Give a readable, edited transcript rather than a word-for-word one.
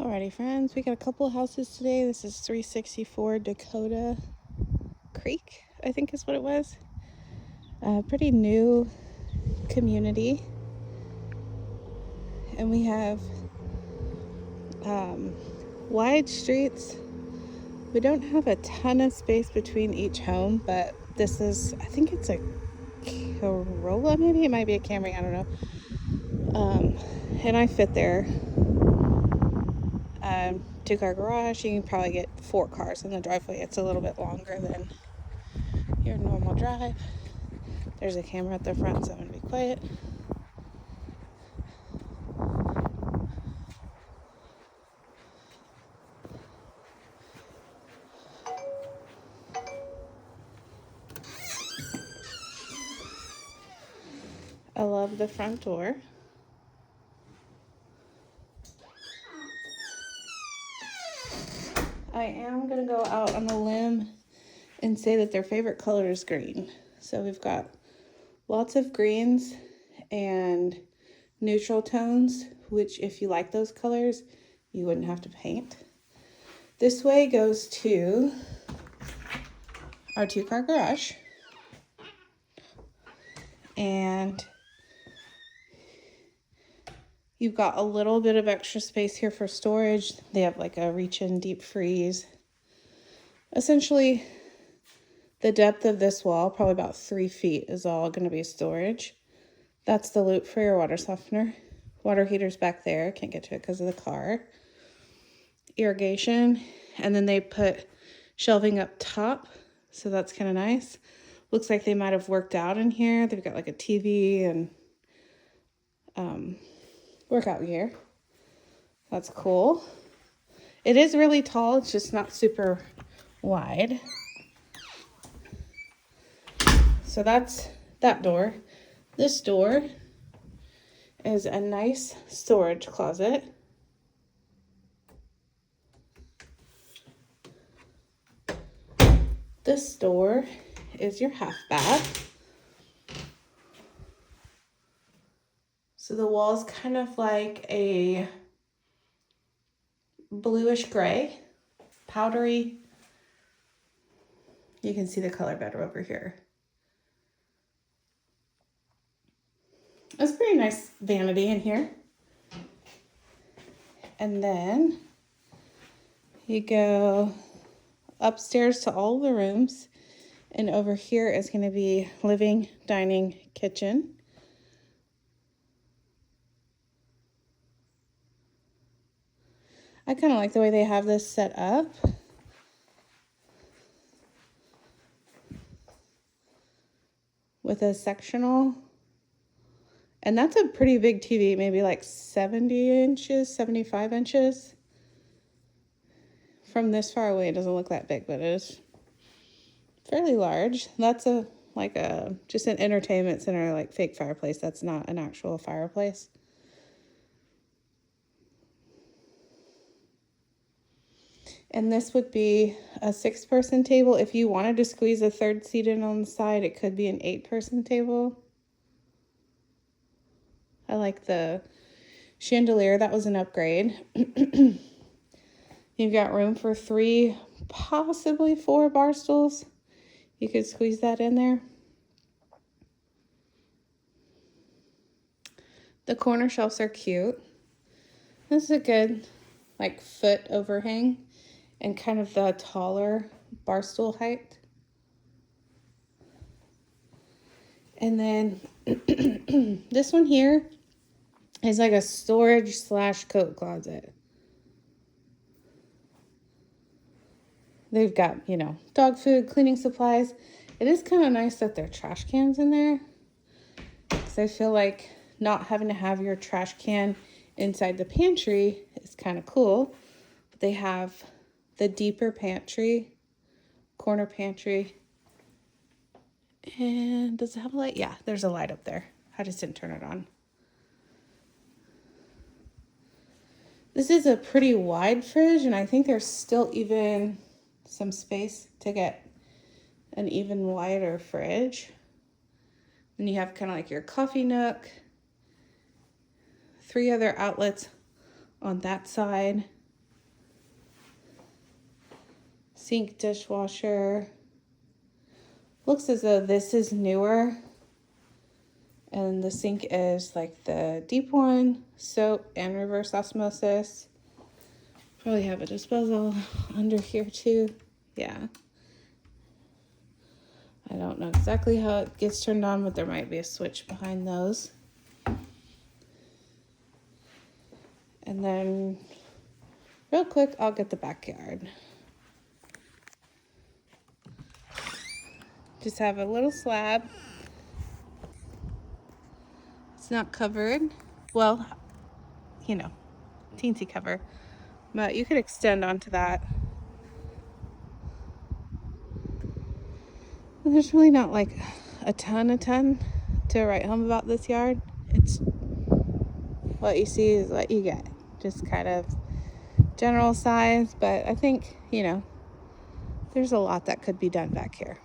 Alrighty, friends, we got a couple houses today. This is 364 Dakota Creek, I think is what it was. Pretty new community. And we have wide streets. We don't have a ton of space between each home, but this is, I think it's a Corolla, maybe it might be a Camry, I don't know. And I fit there. 2-car garage. You can probably get 4 cars in the driveway. It's a little bit longer than your normal drive. There's a camera at the front, so I'm going to be quiet. I love the front door. I am going to go out on a limb and say that their favorite color is green. So we've got lots of greens and neutral tones, which if you like those colors, you wouldn't have to paint. This way goes to our 2-car garage. And you've got a little bit of extra space here for storage. They have like a reach-in deep freeze. Essentially, the depth of this wall, probably about 3 feet, is all going to be storage. That's the loop for your water softener. Water heater's back there. Can't get to it because of the car. Irrigation. And then they put shelving up top. So that's kind of nice. Looks like they might have worked out in here. They've got like a TV and workout gear. That's cool. It is really tall. It's just not super wide. So that's that door. This door is a nice storage closet. This door is your half bath. So the wall is kind of like a bluish gray, powdery. You can see the color better over here. It's a pretty nice vanity in here. And then you go upstairs to all the rooms. And over here is going to be living, dining, kitchen. I kind of like the way they have this set up. With a sectional. And that's a pretty big TV, maybe like 70 inches, 75 inches. From this far away, it doesn't look that big, but it is fairly large. That's just an entertainment center, like fake fireplace. That's not an actual fireplace. And this would be a 6-person table. If you wanted to squeeze a 3rd seat in on the side, it could be an 8-person table. I like the chandelier. That was an upgrade. You've got room for 3, possibly 4 bar stools. You could squeeze that in there. The corner shelves are cute. This is a good, like, foot overhang and kind of the taller bar stool height. And then this one here is like a storage / coat closet. They've got, dog food, cleaning supplies. It is kind of nice that there are trash cans in there. Because I feel like not having to have your trash can inside the pantry is kind of cool. But they have the deeper pantry, corner pantry. And does it have a light? Yeah, there's a light up there. I just didn't turn it on. This is a pretty wide fridge, and I think there's still even some space to get an even wider fridge. And you have kind of like your coffee nook, 3 other outlets on that side. sink, dishwasher. Looks as though this is newer. And the sink is like the deep one, soap and reverse osmosis. Probably have a disposal under here too. Yeah. I don't know exactly how it gets turned on, but there might be a switch behind those. And then real quick, I'll get the backyard. Just have a little slab. It's not covered. Well, you know, teensy cover. But you could extend onto that. And there's really not like a ton to write home about this yard. It's what you see is what you get. Just kind of general size, but I think, you know, there's a lot that could be done back here.